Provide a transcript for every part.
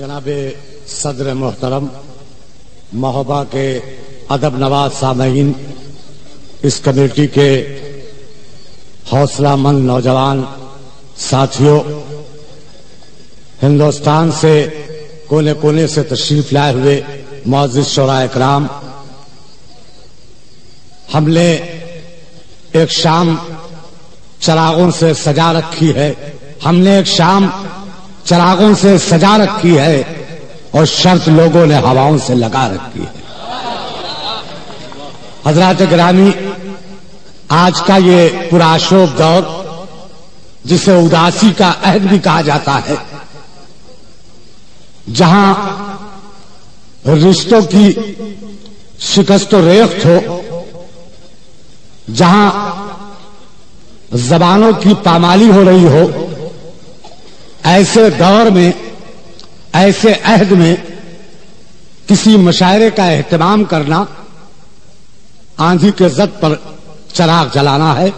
جناب صدر محترم، محبہ کے ادب نواز سامعین، اس کمیٹی کے حوصلہ مند نوجوان ساتھیوں، ہندوستان سے کونے کونے سے تشریف لائے ہوئے معزز شعراء اکرام، ہم نے ایک شام چراغوں سے سجا رکھی ہے، چراغوں سے سجا رکھی ہے اور شرط لوگوں نے ہواؤں سے لگا رکھی ہے۔ حضرات گرامی، آج کا یہ پرآشوب دور، جسے اداسی کا عہد بھی کہا جاتا ہے، جہاں رشتوں کی شکست و ریخت ہو، جہاں زبانوں کی پامالی ہو رہی ہو، ایسے دور میں، ایسے عہد میں کسی مشاعرے کا اہتمام کرنا آندھی کے زد پر چراغ جلانا ہے،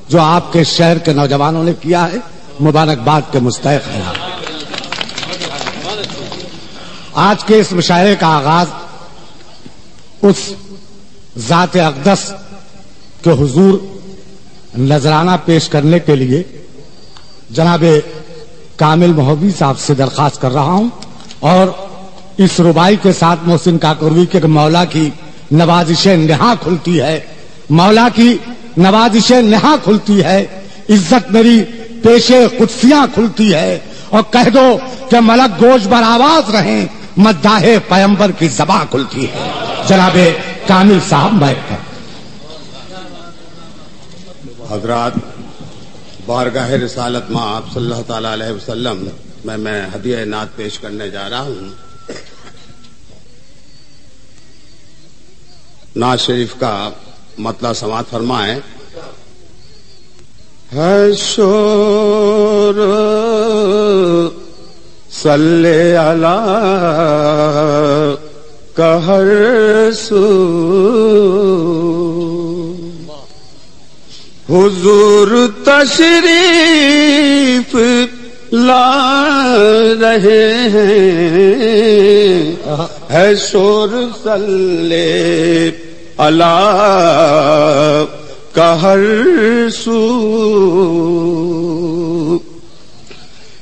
جو آپ کے شہر کے نوجوانوں نے کیا ہے، مبارکباد کے مستحق ہے۔ آج کے اس مشاعرے کا آغاز اس ذات اقدس کے حضور نذرانہ پیش کرنے کے لیے جناب کامل محبی صاحب سے درخواست کر رہا ہوں، اور اس ربائی کے ساتھ محسن کاکروی کے مولا کی نوازشیں نہاں کھلتی ہے، مولا کی نوازشیں نہاں کھلتی ہے، عزت میری پیشے قدسیاں کھلتی ہے، اور کہہ دو کہ ملک گوش بر آواز رہیں، مداح پیمبر کی زباں کھلتی ہے۔ جناب کامل صاحب بیٹھ کر۔ حضرات، بارگاہ رسالت ماں آپ صلی اللہ تعالی علیہ وسلم میں ہدیہ نعت پیش کرنے جا رہا ہوں۔ نعت شریف کا مطلع سماعت فرمائیں۔ ہے شور صلی علی کا ہر سو، حضور تشریف لا رہے ہیں، ہے شور صلی علی کا ہر سو،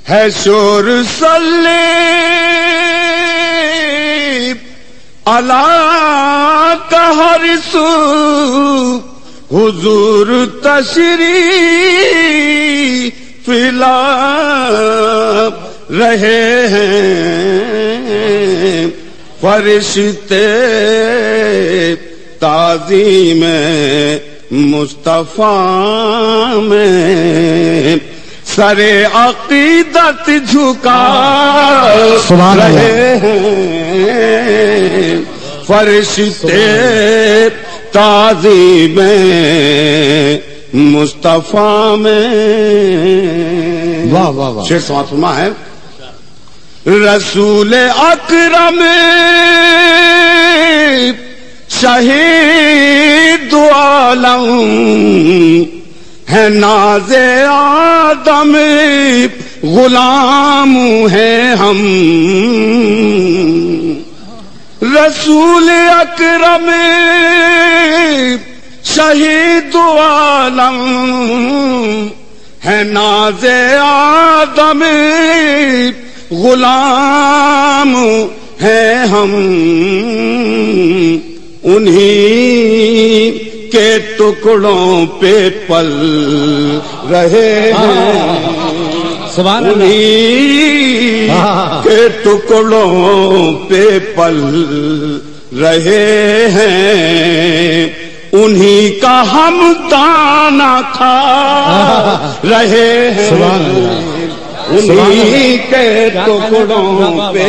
ہے شور صلی علی کا ہر سو، حضور تشریف لا رہے ہیں، فرشتے تعظیم مصطفیٰ میں سر عقیدت جھکا رہے ہیں، فرشتے تعظیم مصطفیٰ میں۔ واہ واہ واہ۔ شعر سماعت فرما ہے۔ رسول اکرم شہید عالم ہے، ناز آدم غلام ہیں ہم، رسول اکرم شہید عالم ہے، ناز آدم غلام ہیں ہم، انہی کے ٹکڑوں پہ پل رہے ہیں، انہی کے ٹکڑوں پہ پل رہے ہیں، انہی کا ہم دانا کھا رہے ہیں، انہی کے ٹکڑوں پہ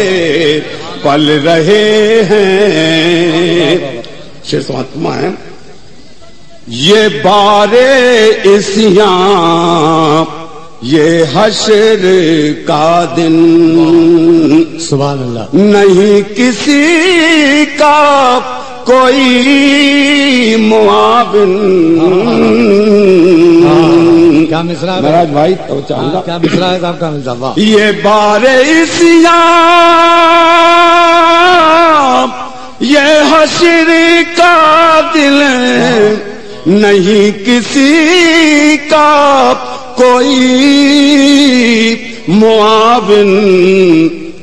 پل رہے ہیں۔ شعر سماعت فرمائیں۔ یہ بارے عصیاں، یہ حشر کا دن، سبحان اللہ، نہیں کسی کا کوئی معاون۔ کیا مصرع ہے مہاراج بھائی تو چاہوں گا، کیا مصرع ہے صاحب کا؟ یہ بارے عصیاں دل نہیں کسی کا کوئی معاون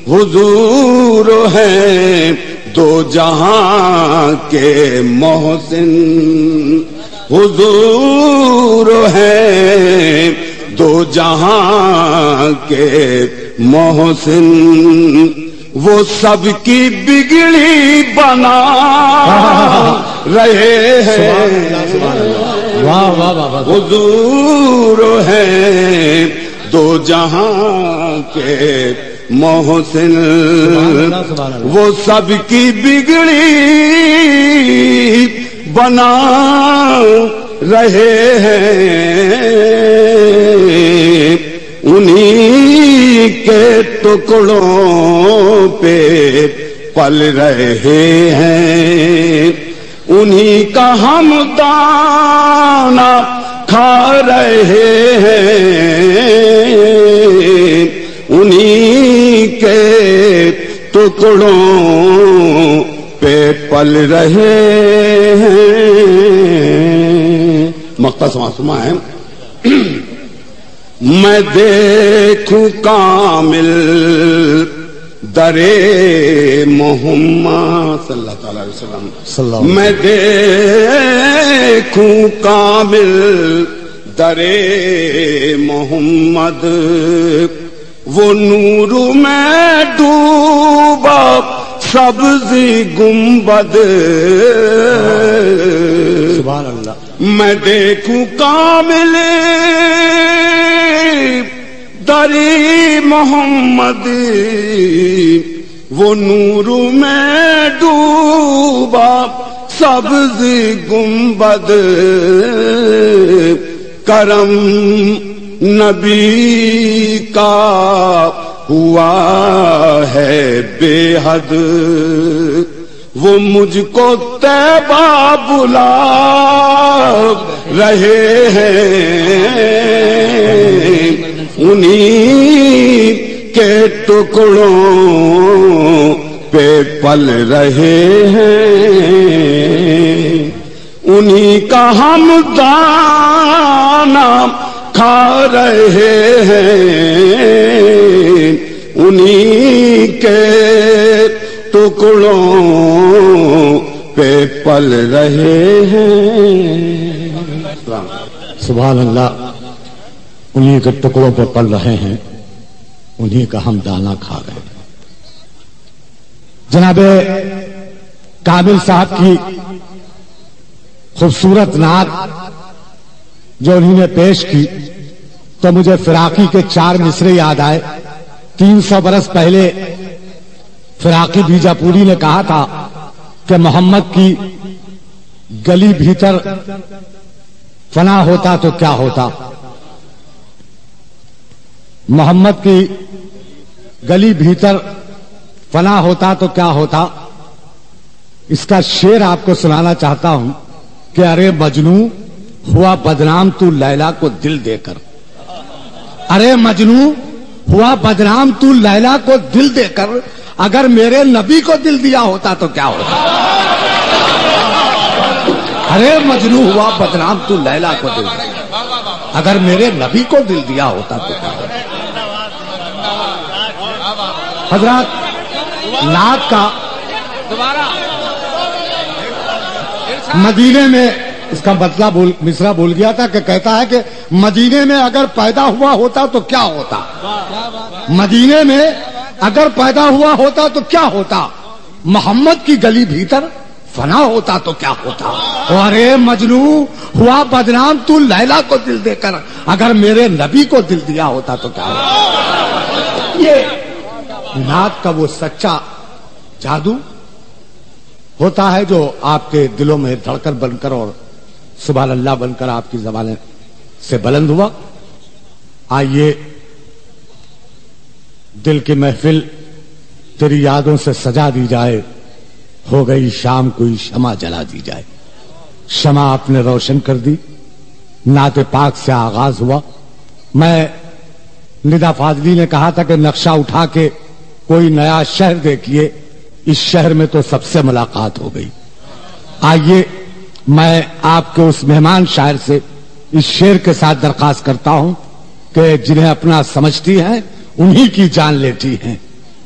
حضور ہے دو جہاں کے محسن حضور ہے دو جہاں کے محسن وہ سب کی بگڑی بنا رہے ہیں حضور ہے دو جہاں کے محسن وہ سب کی بگڑی بنا رہے ہیں انہی کے ٹکڑوں پہ پل رہے ہیں انہی کا ہم دانا کھا رہے ہیں انہی کے ٹکڑوں پہ پل رہے ہیں مختصر معصومہ ہے میں دیکھوں کامل درے محمد صلی اللہ تعالی علیہ وسلم میں دیکھوں کامل درے محمد وہ نور میں ڈوبا سبزی گنبد سبحان اللہ میں دیکھوں کامل دری محمد وہ نور میں ڈوبا سبزی گنبد کرم نبی کا ہوا ہے بے حد وہ مجھ کو طیبہ بلا رہے ہیں انہی کے ٹکڑوں پہ پل رہے ہیں انہی کا ہم دانا کھا رہے ہیں انہی کے ٹکڑوں پہ پل رہے ہیں سبحان اللہ انہی کے ٹکڑوں پہ پل رہے ہیں انہی کا ہم دانا کھا رہے ہیں جناب کامل صاحب کی خوبصورت نعت جو انہوں نے پیش کی تو مجھے فراقی کے 4 مصرے یاد آئے 300 برس پہلے فراقی بیجاپوری نے کہا تھا کہ محمد کی گلی بھیتر فنا ہوتا تو کیا ہوتا محمد کی گلی بھیتر فنا ہوتا تو کیا ہوتا اس کا شعر آپ کو سنانا چاہتا ہوں کہ ارے مجنوں ہوا بدنام تو لیلا کو دل دے کر ارے مجنوں ہوا بدنام تو لیلا کو دل دے کر اگر میرے نبی کو دل دیا ہوتا تو کیا ہوتا ارے مجنوں ہوا بدنام تو لیلا کو دل دے کر اگر میرے نبی کو دل دیا ہوتا تو کیا ہوتا حضرات نعت کا مدینے میں اس کا مطلب مصرع بول گیا تھا کہ کہتا ہے کہ مدینے میں اگر پیدا ہوا ہوتا تو کیا ہوتا مدینے میں اگر پیدا ہوا ہوتا تو کیا ہوتا محمد کی گلی بھیتر فنا ہوتا تو کیا ہوتا ارے مجنوں ہوا بدنام تو لیلا کو دل دے کر اگر میرے نبی کو دل دیا ہوتا تو کیا ہوتا یہ نعت کا وہ سچا جادو ہوتا ہے جو آپ کے دلوں میں دھڑکن بن کر اور سبحان اللہ بن کر آپ کی زبانیں سے بلند ہوا آئیے دل کی محفل تیری یادوں سے سجا دی جائے ہو گئی شام کوئی شمع جلا دی جائے شمع آپ نے روشن کر دی نعت پاک سے آغاز ہوا میں ندا فاضلی نے کہا تھا کہ نقشہ اٹھا کے کوئی نیا شہر دیکھیے اس شہر میں تو سب سے ملاقات ہو گئی آئیے میں آپ کے اس مہمان شاعر سے اس شعر کے ساتھ درخواست کرتا ہوں کہ جنہیں اپنا سمجھتی ہیں انہی کی جان لیتی ہیں،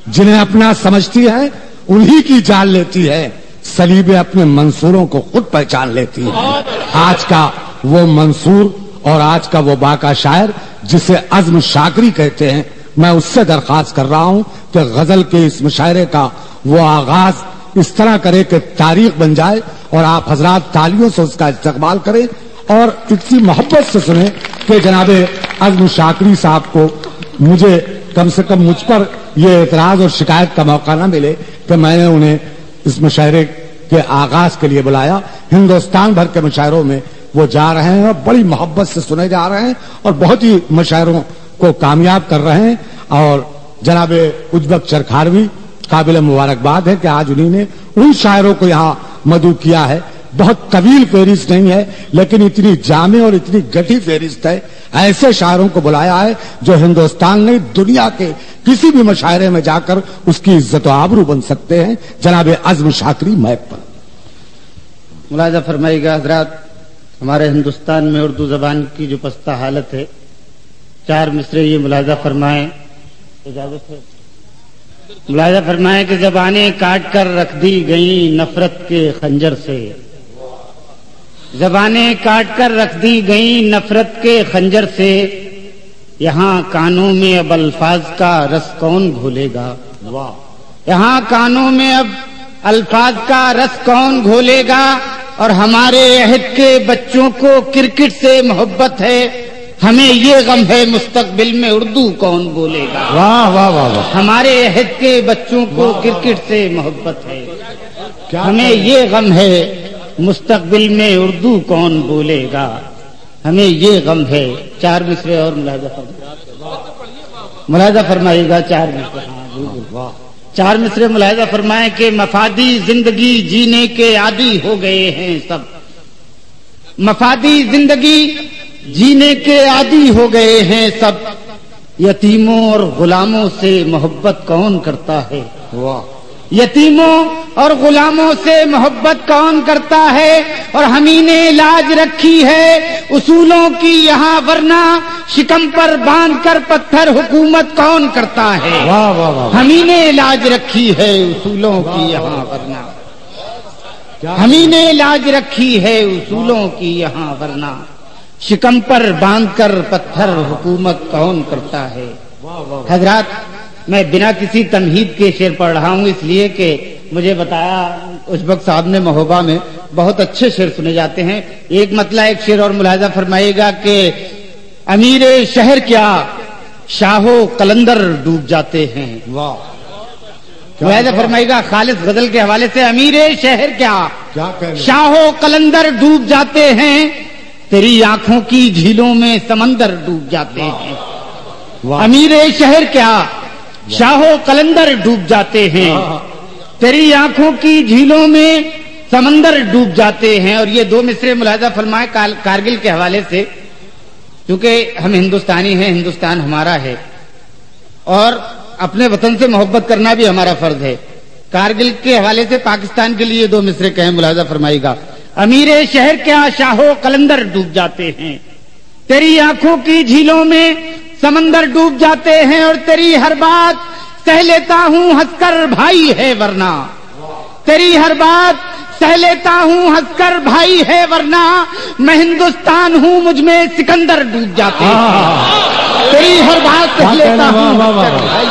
جنہیں اپنا سمجھتی ہے انہی کی جان لیتی ہے، صلیب اپنے منصوروں کو خود پہچان لیتی ہے۔ آج کا وہ منصور اور آج کا وہ باقا شاعر جسے عزم شاکری کہتے ہیں، میں اس سے درخواست کر رہا ہوں کہ غزل کے اس مشاعرے کا وہ آغاز اس طرح کرے کہ تاریخ بن جائے اور آپ حضرات تالیوں سے اس کا استقبال کریں اور اتنی محبت سے سنیں کہ جناب عزم شاکری صاحب کو مجھے کم سے کم مجھ پر یہ اعتراض اور شکایت کا موقع نہ ملے کہ میں نے انہیں اس مشاعرے کے آغاز کے لیے بلایا۔ ہندوستان بھر کے مشاعروں میں وہ جا رہے ہیں اور بڑی محبت سے سنے جا رہے ہیں اور بہت ہی مشاعروں کو کامیاب کر رہے ہیں، اور جناب ازبک چرخاروی قابل مبارکباد ہے کہ آج انہوں نے ان شاعروں کو یہاں مدعو کیا ہے۔ بہت طویل فہرست نہیں ہے لیکن اتنی جامع اور اتنی گٹھی فہرست ہے، ایسے شاعروں کو بلایا ہے جو ہندوستان نہیں دنیا کے کسی بھی مشاعرے میں جا کر اس کی عزت و آبرو بن سکتے ہیں۔ جناب عزم شاکری مائک پر۔ ملاحظہ فرمائیے گا حضرات، ہمارے ہندوستان میں اردو زبان کی جو پستہ حالت ہے، 4 مصرے یہ ملاحظہ فرمائیں، اجازت ہے؟ ملاحظہ فرمائیں کہ زبانیں کاٹ کر رکھ دی گئیں نفرت کے خنجر سے، زبانیں کاٹ کر رکھ دی گئیں نفرت کے خنجر سے، یہاں کانوں میں اب الفاظ کا رس کون گھولے گا، یہاں کانوں میں اب الفاظ کا رس کون گھولے گا، اور ہمارے عہد کے بچوں کو کرکٹ سے محبت ہے، ہمیں یہ غم ہے مستقبل میں اردو کون بولے گا۔ واہ واہ واہ واہ، ہمارے عہد کے بچوں کو کرکٹ سے محبت ہے، ہمیں یہ غم ہے مستقبل میں اردو کون بولے گا، ہمیں یہ غم ہے۔ 4 مصرے اور ملاحظہ فرمائیے گا، 4 مصرے، ہاں 4 مصرے ملاحظہ فرمائیں کہ مفادی زندگی جینے کے عادی ہو گئے ہیں سب، مفادی زندگی جینے کے عادی ہو گئے ہیں سب، یتیموں اور غلاموں سے محبت کون کرتا ہے، یتیموں اور غلاموں سے محبت کون کرتا ہے، اور ہمیں نے لاج رکھی ہے اصولوں کی یہاں ورنہ شکم پر باندھ کر پتھر حکومت کون کرتا ہے، ہمیں نے لاج رکھی ہے اصولوں کی یہاں ورنہ، ہمیں نے لاج رکھی ہے اصولوں کی یہاں ورنہ شکم پر باندھ کر پتھر حکومت کون کرتا ہے۔ حضرات، میں بنا کسی تمہید کے شعر پڑھ رہا ہوں اس لیے کہ مجھے بتایا ازبک صاحب نے مہوبہ میں بہت اچھے شعر سنے جاتے ہیں۔ ایک مطلع ایک شعر اور ملاحظہ فرمائیے گا کہ امیر شہر کیا شاہ و قلندر ڈوب جاتے ہیں، ملاحظہ فرمائیے گا خالص غزل کے حوالے سے، امیر شہر کیا شاہ و قلندر ڈوب جاتے ہیں، تیری آنکھوں کی جھیلوں میں سمندر ڈوب جاتے ہیں، امیر شہر کیا شاہ و قلندر ڈوب جاتے ہیں، تیری آنکھوں کی جھیلوں میں سمندر ڈوب جاتے ہیں۔ اور یہ 2 مصرے ملاحظہ فرمائے کارگل کے حوالے سے، کیونکہ ہم ہندوستانی ہیں، ہندوستان ہمارا ہے اور اپنے وطن سے محبت کرنا بھی ہمارا فرض ہے۔ کارگل کے حوالے سے پاکستان کے لیے 2 مصرے کہیں، ملاحظہ فرمائیے گا، امیر شہر کیا شاہ و قلندر ڈوب جاتے ہیں، تیری آنکھوں کی جھیلوں میں سمندر ڈوب جاتے ہیں، اور تیری ہر بات سہ لیتا ہوں ہنس کر بھائی ہے ورنہ، تیری ہر بات سہ لیتا ہوں ہنس کر بھائی ہے ورنہ میں ہندوستان ہوں مجھ میں سکندر ڈوب جاتے ہیں، تیری ہر بات سہ لیتا ہوں ہنس کر بھائی۔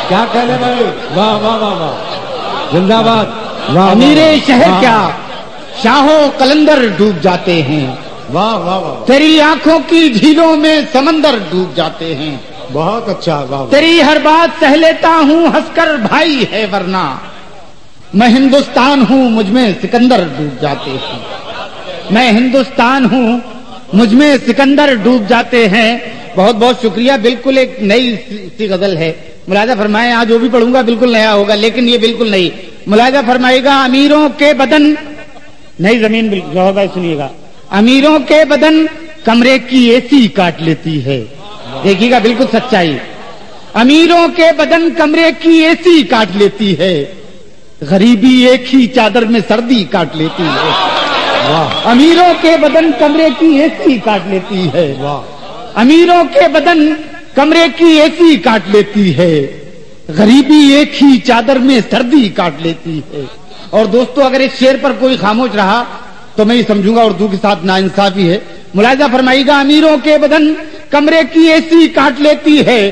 کیا کہنے بھائی، واہ واہ واہ واہ، زندہ باد۔ امیر شہر کیا شاہ و قلندر ڈوب جاتے ہیں، واہ واہ واہ، تیری آنکھوں کی جھیلوں میں سمندر ڈوب جاتے ہیں، بہت اچھا، واہ، تیری ہر بات سہ لیتا ہوں ہنس کر بھائی ہے ورنہ میں ہندوستان ہوں مجھ میں سکندر ڈوب جاتے ہیں، میں ہندوستان ہوں مجھ میں سکندر ڈوب جاتے ہیں۔ بہت بہت شکریہ، بالکل ایک نئی سی غزل ہے، ملاحظہ فرمائیں، آج جو بھی پڑھوں گا بالکل نیا ہوگا لیکن یہ بالکل نئی۔ ملاحظہ فرمائے گا، امیروں کے بدن، نئی زمین بالکل ہوگا، سنیے گا، امیروں کے بدن کمرے کی اے سی کاٹ لیتی ہے، دیکھیے گا بالکل سچائی، امیروں کے بدن کمرے کی اے سی کاٹ لیتی ہے، غریبی ایک ہی چادر میں سردی کاٹ لیتی ہے، امیروں کے بدن کمرے کی اے سی کاٹ لیتی ہے، امیروں کے بدن کمرے کی اے سی کاٹ لیتی ہے، غریبی ایک ہی چادر میں سردی کاٹ لیتی ہے۔ اور دوستو اگر اس شعر پر کوئی خاموش رہا تو میں یہ سمجھوں گا اردو کے ساتھ ناانصافی ہے۔ ملاحظہ فرمائیے گا، امیروں کے بدن کمرے کی اے سی کاٹ لیتی ہے،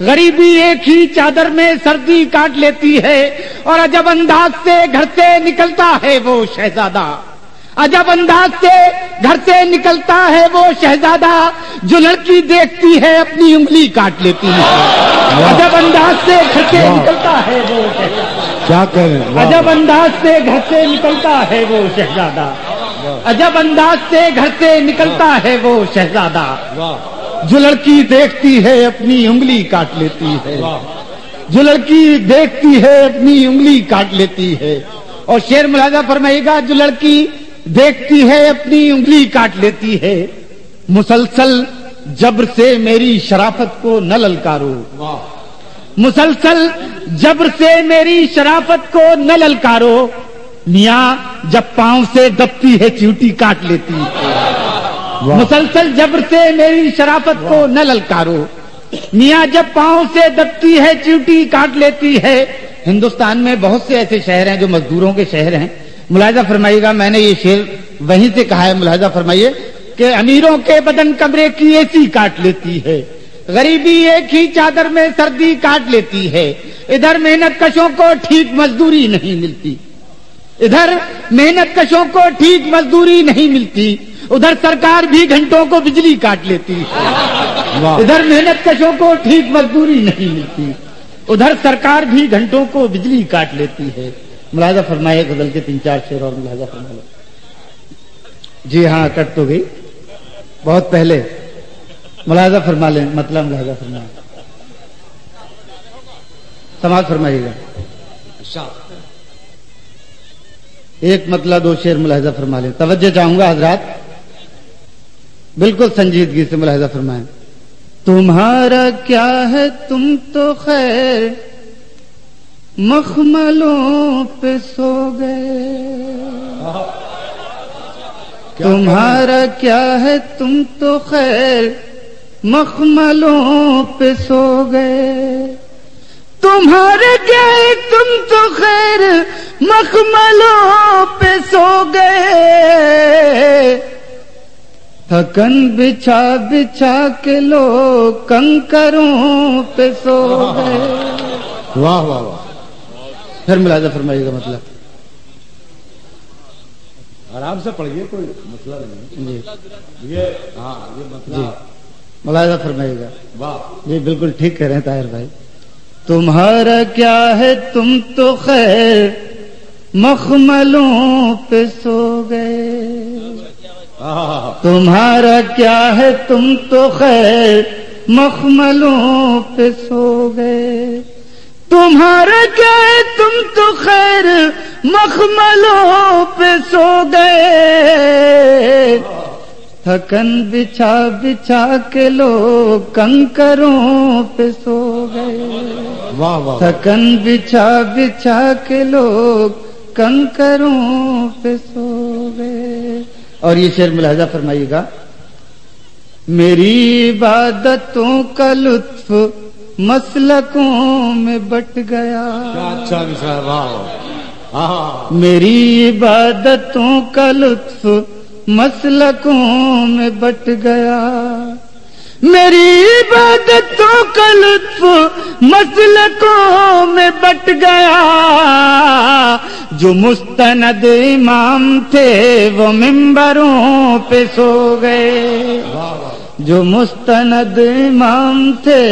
غریبی ایک ہی چادر میں سردی کاٹ لیتی ہے، اور عجب انداز سے گھر سے نکلتا ہے وہ شہزادہ، عجب انداز سے گھر سے نکلتا ہے وہ شہزادہ، جو لڑکی دیکھتی ہے اپنی انگلی کاٹ لیتی ہے۔ عجب انداز سے گھر سے نکلتا ہے وہ شہزادہ، کیا کہہ رہے ہیں؟ عجب انداز سے گھر سے نکلتا ہے وہ شہزادہ، عجب انداز سے گھر سے نکلتا ہے وہ شہزادہ، جو لڑکی دیکھتی ہے اپنی انگلی کاٹ لیتی ہے، جو لڑکی دیکھتی ہے اپنی انگلی کاٹ لیتی ہے۔ اور شعر ملاحظہ فرمائیے گا، جو لڑکی دیکھتی ہے اپنی انگلی کاٹ لیتی ہے، مسلسل جبر سے میری شرافت کو نہ للکارو، مسلسل جبر سے میری شرافت کو نہ للکارو، میاں جب پاؤں سے دبتی ہے چیوٹی کاٹ لیتی ہے، مسلسل جبر سے میری شرافت کو نہ للکارو، میاں جب پاؤں سے دبتی ہے چیوٹی کاٹ لیتی ہے۔ ہندوستان میں بہت سے ایسے شہر ہیں جو مزدوروں کے شہر ہیں۔ ملاحظہ فرمائیے گا، میں نے یہ شعر وہیں سے کہا ہے، ملاحظہ فرمائیے کہ امیروں کے بدن کمرے کی اے سی کاٹ لیتی ہے، غریبی ایک ہی چادر میں سردی کاٹ لیتی ہے، ادھر محنت کشوں کو ٹھیک مزدوری نہیں ملتی، ادھر محنت کشوں کو ٹھیک مزدوری نہیں ملتی، ادھر سرکار بھی گھنٹوں کو بجلی کاٹ لیتی ہے، ادھر محنت کشوں کو ٹھیک مزدوری نہیں ملتی، ادھر سرکار بھی گھنٹوں کو بجلی کاٹ لیتی ہے۔ ملاحظہ فرمائے غزل کے 3-4 شعر اور ملاحظہ فرمائے۔ جی ہاں، کٹ تو گئی بہت پہلے، ملاحظہ فرما لیں، مطلب ملاحظہ فرمائے، سماعت فرمائیے گا، ایک مطلب 2 شعر ملاحظہ فرما لیں۔ توجہ چاہوں گا حضرات، بالکل سنجیدگی سے ملاحظہ فرمائیں۔ تمہارا کیا ہے تم تو خیر مخملوں پہ سو گئے، تمہارا کیا ہے تم تو خیر مخملوں پہ سو گئے، تمہارا کیا ہے تم تو خیر مخملوں پہ سو گئے، تھکن بچھا بچھا کے لوگ کنکروں پہ سو گئے۔ واہ واہ واہ، پھر ملاحظہ فرمائیے گا، مطلب آرام سے پڑھیے، کوئی مسئلہ نہیں جی یہ، ہاں یہ مسئلہ، جی ملاحظہ فرمائیے گا۔ واہ، جی بالکل ٹھیک کہہ رہے ہیں طاہر بھائی۔ تمہارا کیا ہے تم تو خیر مخملوں پہ سو گئے، تمہارا کیا ہے تم تو خیر مخملوں پہ سو گئے، تمہارا کیا ہے تم تو خیر مخملوں پہ سو گئے، تھکن بچھا بچھا کے لوگ کنکروں پہ سو گئے، واہ واہ، تھکن بچھا بچھا کے لوگ کنکروں پہ سو گئے۔ اور یہ شعر ملاحظہ فرمائیے گا، میری عبادتوں کا لطف مسلکوں میں بٹ گیا، کیا اچھا مصرع، واہ، ہاں، میری عبادتوں کا لطف مسلکوں میں بٹ گیا، میری عبادتوں کا لطف مسلکوں میں بٹ گیا، جو مستند امام تھے وہ ممبروں پہ سو گئے، جو مستند امام تھے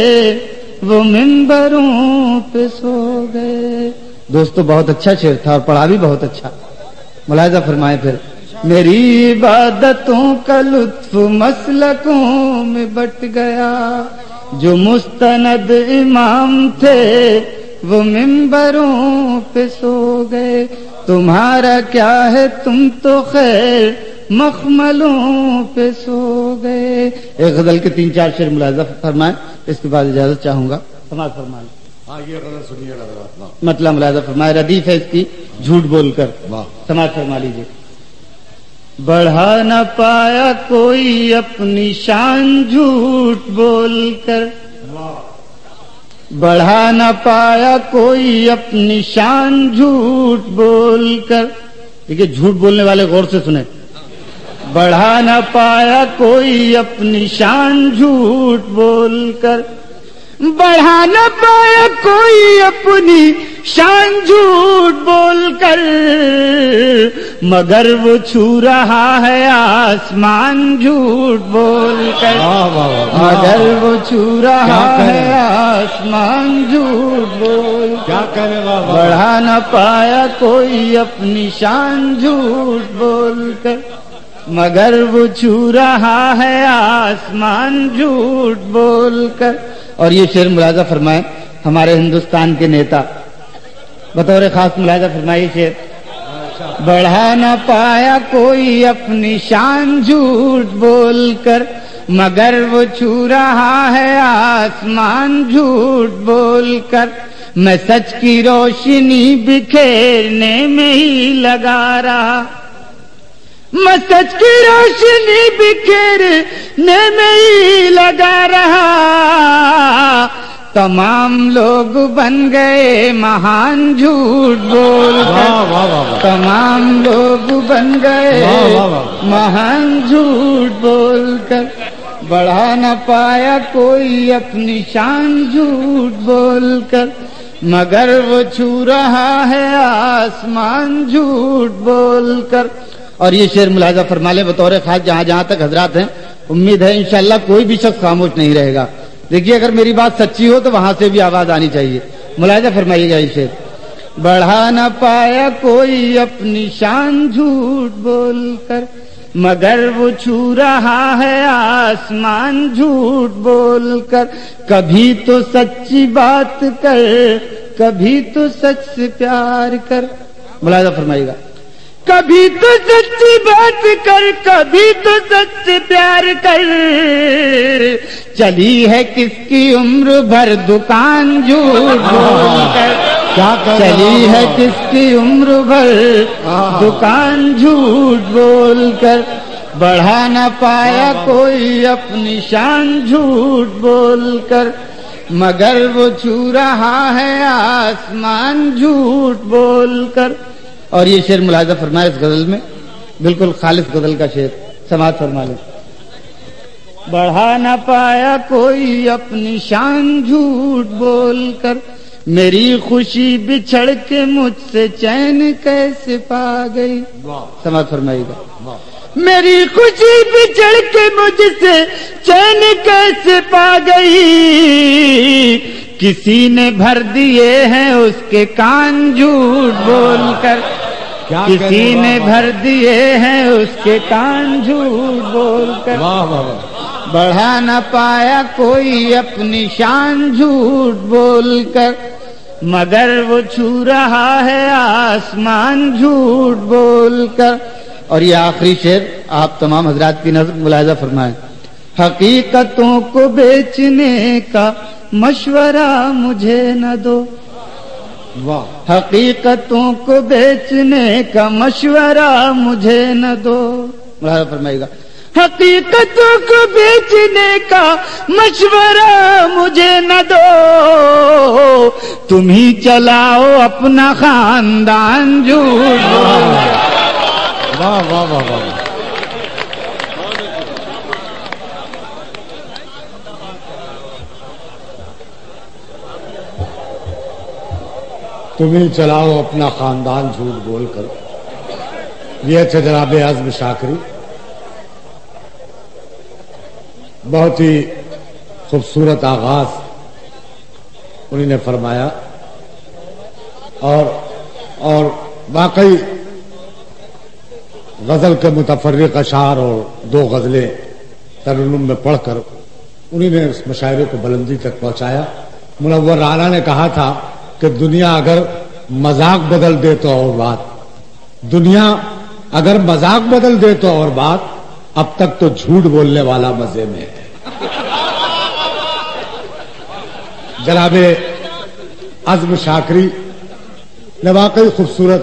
وہ ممبروں پہ سو گئے۔ دوستو بہت اچھا شعر تھا اور پڑھا بھی بہت اچھا، ملاحظہ فرمائیں پھر۔ میری عبادتوں کا لطف مسلکوں میں بٹ گیا، جو مستند امام تھے وہ ممبروں پہ سو گئے، تمہارا کیا ہے تم تو خیر مخملوں پہ سو گئے۔ ایک غزل کے 3-4 شعر ملاحظہ فرمائیں، اس کے بعد اجازت چاہوں گا، سماعت فرمائیں۔ ہاں یہ غزل سنیے حضرات، مطلب ملاحظہ فرمائے، ردیف ہے اس کی، جھوٹ بول کر واہ سماعت فرما لیجیے. بڑھا نہ پایا کوئی اپنی شان جھوٹ بول کر, بڑھا نہ پایا کوئی اپنی شان جھوٹ بول کر. دیکھیے جھوٹ بولنے والے غور سے سنیں. بڑھا نہ پایا کوئی اپنی شان جھوٹ بول کر, بڑھا نہ پایا کوئی اپنی شان جھوٹ بول کر, مگر وہ چھو رہا ہے آسمان جھوٹ بول کر, مگر وہ چھو رہا ہے آسمان جھوٹ بول کر. کیا کرے بابا, بڑھا نہ پایا کوئی اپنی شان جھوٹ بول کر, مگر وہ چھو رہا ہے آسمان جھوٹ بول کر. اور یہ شعر ملاحظہ فرمائے ہمارے ہندوستان کے نیتا بطور خاص ملاحظہ فرمائے شعر. بڑھا نہ پایا کوئی اپنی شان جھوٹ بول کر, مگر وہ چھو رہا ہے آسمان جھوٹ بول کر. میں سچ کی روشنی بکھیرنے میں ہی لگا رہا, میں سچ کی روشنی بکھیرنے میں ہی لگا رہا. تمام لوگ بن گئے مہان جھوٹ بول کر, تمام لوگ بن گئے مہان جھوٹ بول کر. بڑھا نہ پایا کوئی اپنی شان جھوٹ بول کر, مگر وہ چھو رہا ہے آسمان جھوٹ بول کر. اور یہ شعر ملاحظہ فرما لیں بطور خاص جہاں جہاں تک حضرات ہیں, امید ہے انشاءاللہ کوئی بھی شخص خاموش نہیں رہے گا. دیکھیے اگر میری بات سچی ہو تو وہاں سے بھی آواز آنی چاہیے. ملاحظہ فرمائیے گا یہ شعر. بڑھا نہ پایا کوئی اپنی شان جھوٹ بول کر, مگر وہ چھو رہا ہے آسمان جھوٹ بول کر. کبھی تو سچی بات کر, کبھی تو سچ سے پیار کر. ملاحظہ فرمائیے گا. کبھی تو سچی بات کر, کبھی تو سچ سے پیار کر. چلی ہے کس کی عمر بھر دکان جھوٹ بول کر, چلی ہے کس کی عمر بھر دکان جھوٹ بول کر. بڑھا نہ پایا کوئی اپنی شان جھوٹ بول کر, مگر وہ چھو رہا ہے آسمان جھوٹ بول کر. اور یہ شعر ملاحظہ فرمائے اس غزل میں, بالکل خالص غزل کا شعر سماعت فرما لیں. بڑھا نہ پایا کوئی اپنی شان جھوٹ بول کر, میری خوشی بچھڑ کے مجھ سے چین کیسے پا گئی. سماعت فرمائیے گا. میری خوشی بچھڑ کے مجھ سے چین کیسے پا گئی. کسی نے بھر دیے ہیں اس کے کان جھوٹ بول کر, کسی نے بھر دیے ہیں اس کے کان جھوٹ بول کر. بڑھا نہ پایا کوئی اپنی شان جھوٹ بول کر, مگر وہ چھو رہا ہے آسمان جھوٹ بول کر. اور یہ آخری شعر آپ تمام حضرات کی نظر ملاحظہ فرمائیں. حقیقتوں کو بیچنے کا مشورہ مجھے نہ دو, حقیقتوں کو بیچنے کا مشورہ مجھے نہ دو. ملاحظہ فرمائیے گا. حقیقتوں کو بیچنے کا مشورہ مجھے نہ دو, تم ہی چلاؤ اپنا خاندان جھوٹ بول. واہ واہ واہ واہ. تمہیں چلاؤ اپنا خاندان جھوٹ بول کر. یہ تھے جناب عزم شاکری. بہت ہی خوبصورت آغاز انہوں نے فرمایا, اور واقعی غزل کے متفرق اشعار اور 2 غزلیں ترنم میں پڑھ کر انہوں نے اس مشاعرے کو بلندی تک پہنچایا. منور رانا نے کہا تھا کہ دنیا اگر مذاق بدل دے تو اور بات, دنیا اگر مذاق بدل دے تو اور بات, اب تک تو جھوٹ بولنے والا مزے میں ہے. جناب عزم شاکری نے واقعی خوبصورت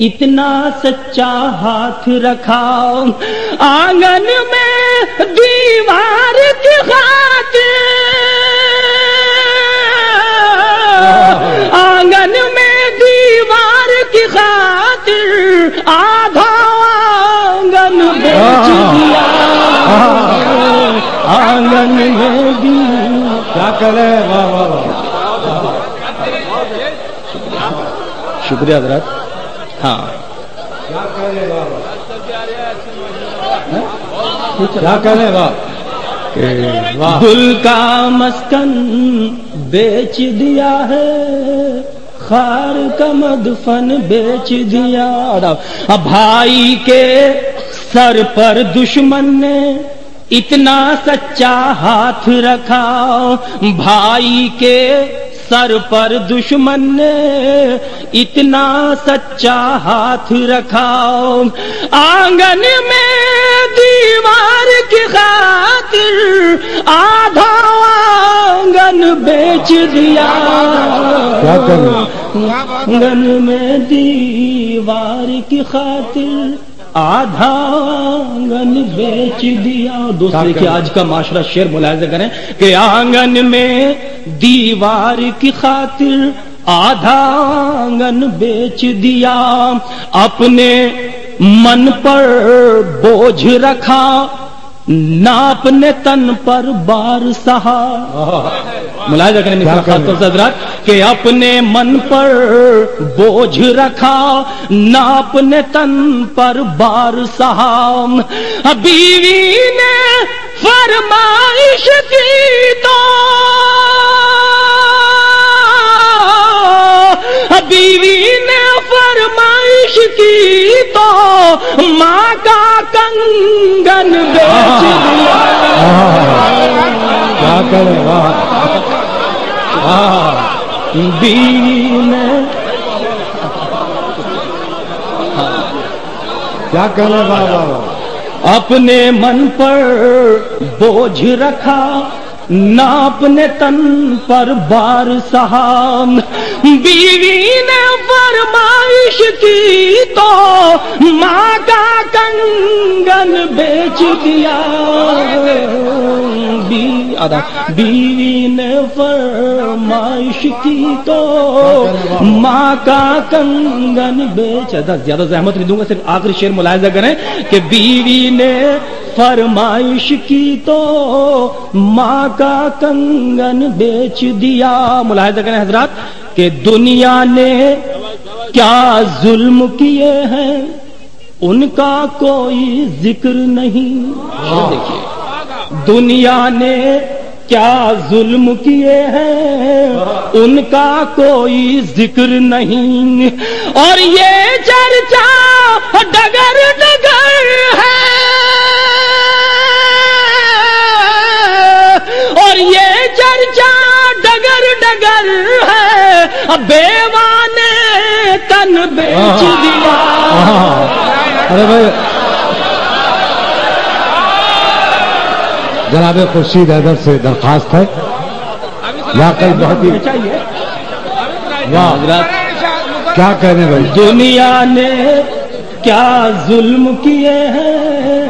اتنا سچا ہاتھ رکھا، آنگن میں دیوار کی خاطر، آنگن میں دیوار کی خاطر آدھا آنگن بیچ دیا، آنگن میں بھی کیا کرے. واہ واہ واہ. شکریہ حضرات. ہاں کیا کرے بابا، کیا کرے بابا. گل کا مسکن بیچ دیا ہے، خار کا مدفن بیچ دیا. بھائی کے سر پر دشمن نے اتنا سچا ہاتھ رکھا، بھائی کے سر پر دشمن نے اتنا سچا ہاتھ رکھا، آنگن میں دیوار کی خاطر آدھا آنگن بیچ دیا، آنگن میں دیوار کی خاطر آدھا آنگن بیچ دیا. دوست دیکھیے آج کا معاشرہ شعر ملاحظہ کریں کہ آنگن میں دیوار کی خاطر آدھا آنگن بیچ دیا، اپنے من پر بوجھ رکھا نہ اپنے تن پر بار سہا. ملاحظہ کریں خاص طور سے حضرات کہ اپنے من پر بوجھ رکھا نہ اپنے تن پر بار سہا. بیوی نے فرمائش کی تو، بیوی نے فرمائش کی تو ماں کا کنگن بیچ دیا. کیا کرے. بیوی نے کیا کرے بابا، اپنے من پر بوجھ رکھا نہ اپنے تن پر بار سہا. بیوی نے فرمائش کی تو ماں کا کنگن بیچ دیا. بیوی نے فرمائش کی تو ماں کا کنگن بیچ. زیادہ زحمت نہیں دوں گا، صرف آخری شعر ملاحظہ کریں کہ بیوی نے فرمائش کی تو ماں کا کنگن بیچ دیا. ملاحظہ کریں حضرات کہ دنیا نے کیا ظلم کیے ہیں ان کا کوئی ذکر نہیں. دیکھیے دنیا نے کیا ظلم کیے ہیں ان کا کوئی ذکر نہیں، اور یہ چرچا ڈگر ڈگر ہے، اور یہ چرچا ڈگر ڈگر ہے، بیوانے تن بیچ دیا. ارے بھائی جناب خورشید حیدر سے درخواست ہے، واقعی بہت ہی کیا کہنے بھائی. دنیا نے کیا ظلم کیے ہیں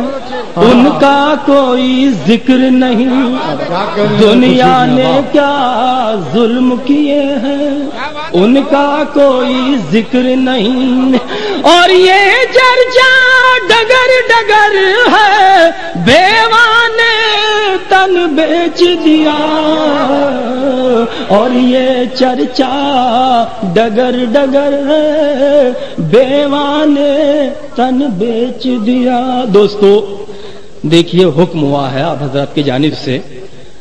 ان کا کوئی ذکر نہیں، دنیا نے کیا ظلم کیے ہیں ان کا کوئی ذکر نہیں، اور یہ چرچا ڈگر ڈگر ہے، بیوانے تن بیچ دیا. اور یہ چرچا ڈگر ڈگر ہے، بیوانے تن بیچ دیا. دوستو دیکھیے حکم ہوا ہے آپ حضرات کی جانب سے،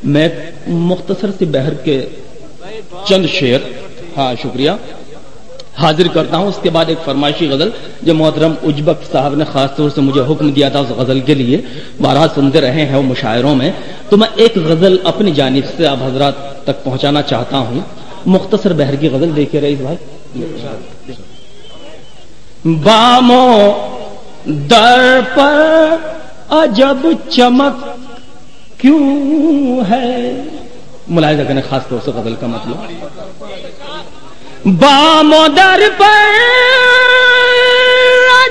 میں مختصر سی بحر کے چند شعر شکریہ حاضر کرتا ہوں. اس کے بعد ایک فرمائشی غزل جو محترم اجبک صاحب نے خاص طور سے مجھے حکم دیا تھا اس غزل کے لیے، بارہا سنتے رہے ہیں وہ مشاعروں میں، تو میں ایک غزل اپنی جانب سے آپ حضرات تک پہنچانا چاہتا ہوں. مختصر بحر کی غزل دیکھیے رئیس بھائی. باموں در پر عجب چمک کیوں ہے. ملاحظہ کریں خاص طور سے غزل کا مطلب. باموں در پر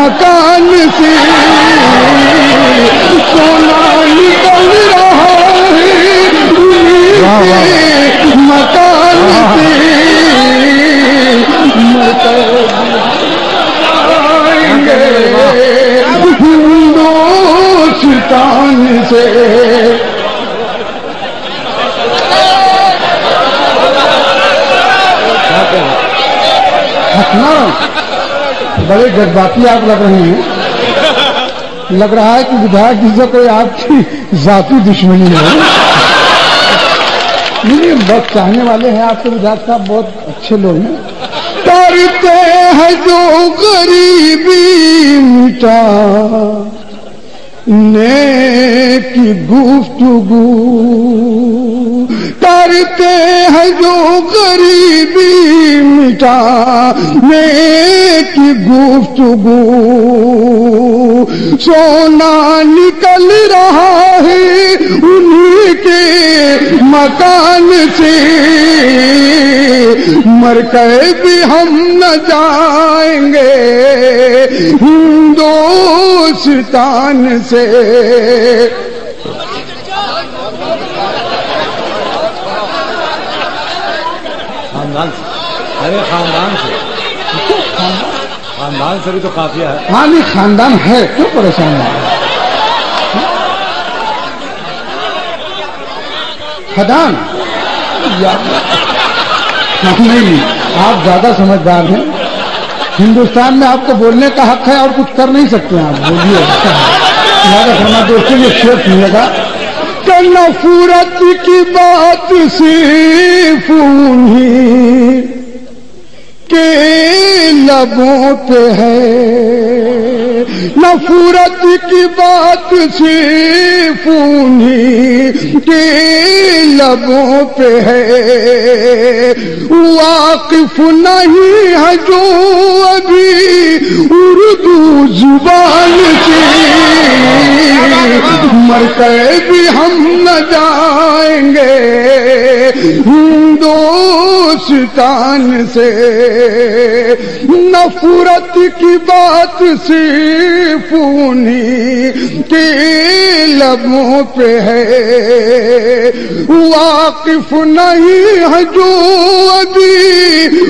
مکان سے سونا نکل رہا ہے مکان سے ہندوستان سے ہنسنا بڑے جذباتی آپ لگ رہے ہیں. لگ رہا ہے کہ ودھایک جی سے کوئی آپ کی ذاتی دشمنی ہے. نہیں بہت چاہنے والے ہیں آپ کے ودھایک صاحب, بہت اچھے لوگ ہیں. کرتے ہیں جو غریبی مٹا نیکی گفتگو, کرتے ہیں جو غریبی مٹا نیکی گفتگو, سونا نکل رہا ہے انہیں کے مکان سے, مر کر بھی ہم نہ جائیں گے ہندوستان سے. خاندان سے, ارے خاندان سے, خاندان سے بھی تو قافیہ ہے. ہاں نہیں خاندان ہے, کیوں پریشان ہے. خدان نہیں, آپ زیادہ سمجھدار ہیں. ہندوستان میں آپ کو بولنے کا حق ہے اور کچھ کر نہیں سکتے ہیں آپ, بولیے. فرما دوستوں یہ شعر سنیے گا کہ نفرت کی بات صرف انہیں کے لبوں پہ ہے, نفرت کی بات صرف انہیں کے لبوں پہ ہے, واقف نہیں ہے جو ابھی اردو زبان سے, مر کر بھی ہم نہ جائیں گے ہندوستان سے. نفرت کی بات صرف انہیں کے لبوں پہ ہے, واقف نہیں ہے جو ابھی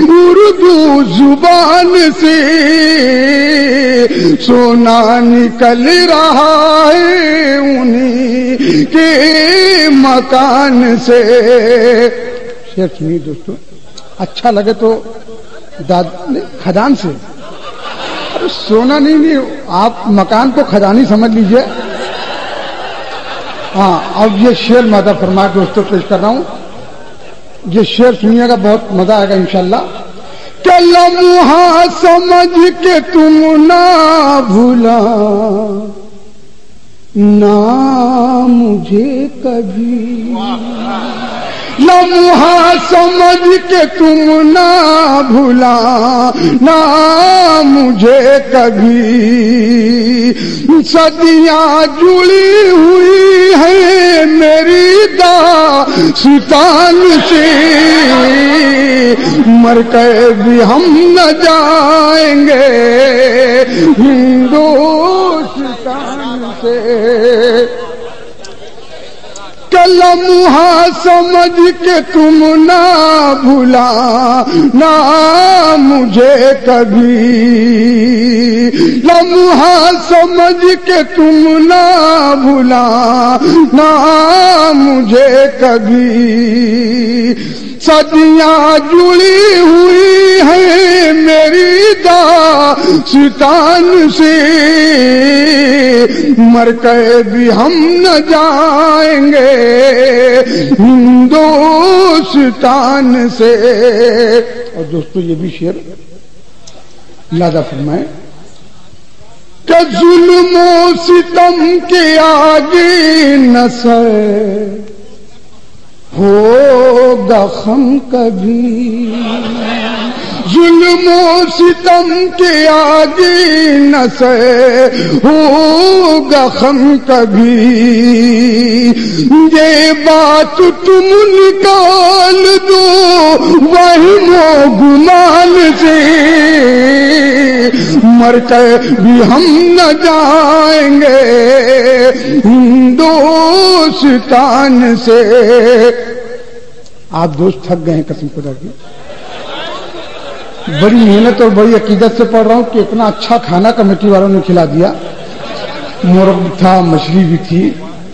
اردو زبان سے, سونا نکل رہا ہے انہیں کے مکان سے. شعر سنیے دوستوں, اچھا لگے تو خدان سے. ارے سونا نہیں, آپ مکان کو خدانی سمجھ لیجئے. ہاں اب یہ شعر مادہ فرما دوستوں پیش کر رہا ہوں. یہ شعر سنیے گا, بہت مزہ آئے گا انشاءاللہ. کہ لمحہ سمجھ کے تم نہ بھولا نہ مجھے کبھی, لمحہ سمجھ کے تم نہ بھولا نہ مجھے کبھی, صدیاں جڑی ہوئی ہیں میری داستان سے, مر کر بھی ہم نہ جائیں گے ہندوستان سے. کہ لمحہ سمجھ کے تم نہ بھولا نہ مجھے کبھی, لمحہ سمجھ کے تم نہ بھولا نہ مجھے کبھی, صدیاں جڑی ہوئی ہیں میری داستان سے, مر کر بھی ہم نہ جائیں گے ہندوستان سے. اور دوستو یہ بھی شعر لادہ فرمائے کہ ظلم و ستم کے آگے نہ سر ہوگا خم کبھی, ظلم و ستم کے آگے نہ سہ ہوگا خم کبھی, یہ بات تم نکال دو وہم و گمان سے, مر کر بھی ہم نہ جائیں گے ہندوستان سے. آپ دوست تھک گئے ہیں قسم خدا کی. بڑی محنت اور بڑی عقیدت سے پڑھ رہا ہوں کہ اتنا اچھا کھانا کمیٹی والوں نے کھلا دیا, مرغ تھا, مچھلی بھی تھی,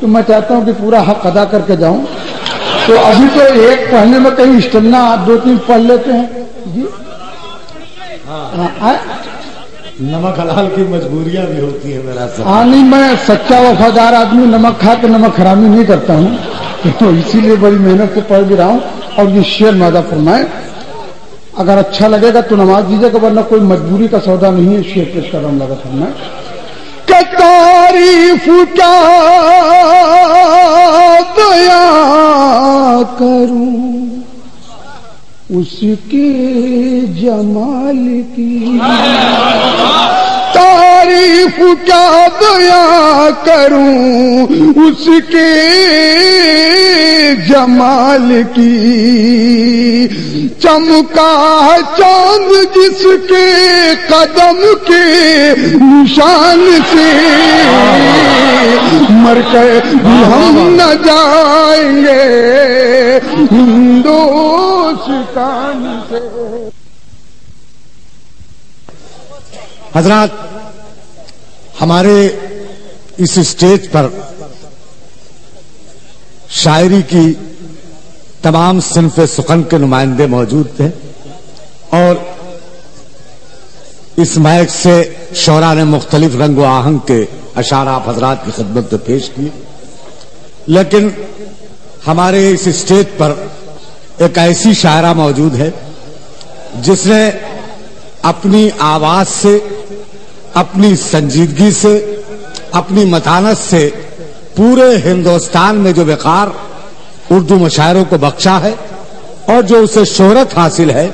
تو میں چاہتا ہوں کہ پورا حق ادا کر کے جاؤں. تو ابھی تو ایک پڑھنے میں کہیں اسٹمنا 2-3 پڑھ لیتے ہیں جی. نمک حلال کی مجبوریاں بھی ہوتی ہیں میرا سب. ہاں نہیں, میں سچا وفادار آدمی, نمک کھا کے نمک حرامی نہیں کرتا ہوں, تو اسی لیے بڑی محنت سے پڑھ بھی رہا ہوں. اور یہ شعر مادہ فرمائے, اگر اچھا لگے گا تو نماز دیجیے گا, ورنہ کوئی مجبوری کا سودا نہیں ہے. شعر پیش کر رہا ہوں, لگا فرمائے کہ تعریف کیا بیان کروں اس کے جمال کی, تعریف کیا بیان کروں اس کے جمال کی. چمکا ہے چاند جس کے قدم کے نشان سے, مر کر بھی ہم نہ جائیں گے ہندوستان سے. حضرات, ہمارے اس اسٹیج پر شاعری کی تمام صنف سخن کے نمائندے موجود تھے, اور اس مائک سے شعراء نے مختلف رنگ و آہنگ کے اشعار آپ حضرات کی خدمت میں پیش کیے. لیکن ہمارے اس اسٹیج پر ایک ایسی شاعرہ موجود ہے جس نے اپنی آواز سے, اپنی سنجیدگی سے, اپنی متانت سے پورے ہندوستان میں جو وقار اردو مشاعروں کو بخشا ہے, اور جو اسے شہرت حاصل ہے,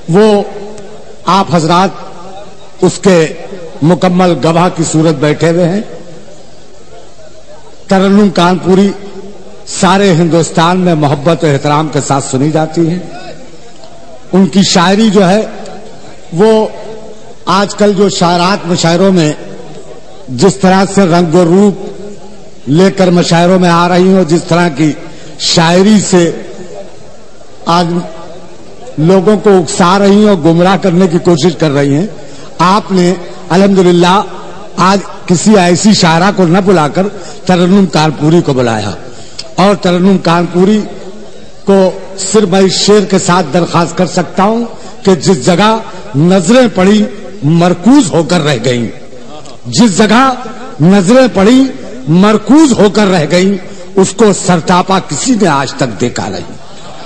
وہ آپ حضرات اس کے مکمل گواہ کی صورت بیٹھے ہوئے ہیں. ترنم کانپوری سارے ہندوستان میں محبت و احترام کے ساتھ سنی جاتی ہے. ان کی شاعری جو ہے وہ آج کل جو شاعرات مشاعروں میں جس طرح سے رنگ و روپ لے کر مشاعروں میں آ رہی ہوں, جس طرح کی شاعری سے آج لوگوں کو اکسا رہی ہیں اور گمراہ کرنے کی کوشش کر رہی ہیں, آپ نے الحمدللہ آج کسی ایسی شاعرہ کو نہ بلا کر ترنم کانپوری کو بلایا. اور ترنم کانپوری کو صرف میں اس شعر کے ساتھ درخواست کر سکتا ہوں کہ جس جگہ نظریں پڑی مرکوز ہو کر رہ گئیں, جس جگہ نظریں پڑی مرکوز ہو کر رہ گئیں, اس کو سرتاپا کسی نے آج تک دیکھا نہیں.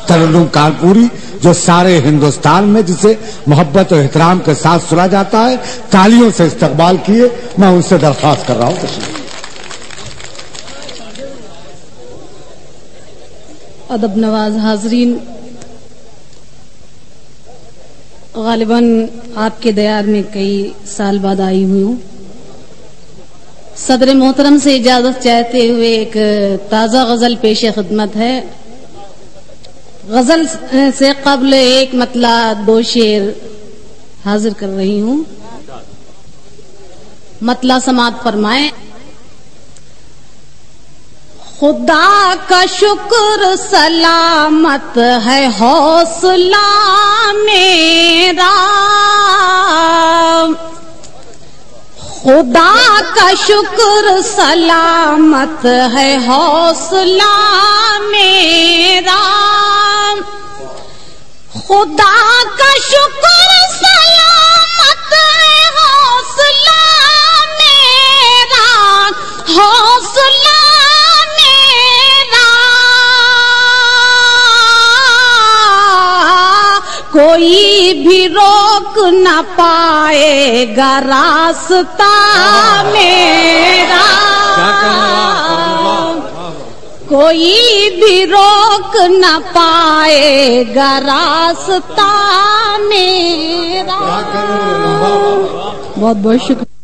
ترنم کانپوری جو سارے ہندوستان میں جسے محبت و احترام کے ساتھ سنا جاتا ہے, تالیوں سے استقبال کیے. میں ان سے درخواست کر رہا ہوں. ادب نواز حاضرین, غالباً آپ کے دیار میں کئی سال بعد آئی ہوئی ہوں. صدر محترم سے اجازت چاہتے ہوئے ایک تازہ غزل پیش خدمت ہے. غزل سے قبل ایک مطلع 2 شعر حاضر کر رہی ہوں. مطلع سماعت فرمائیں. خدا کا شکر سلامت ہے حوصلہ میرا, خدا کا شکر سلامت ہے حوصلہ میرا, خدا کا شکر سلامت ہے حوصلہ میرا, حوصلہ کوئی بھی روک نہ پائے گا راستہ میرا, کوئی بھی روک نہ پائے گا راستہ میرا. بہت بہت شکریہ.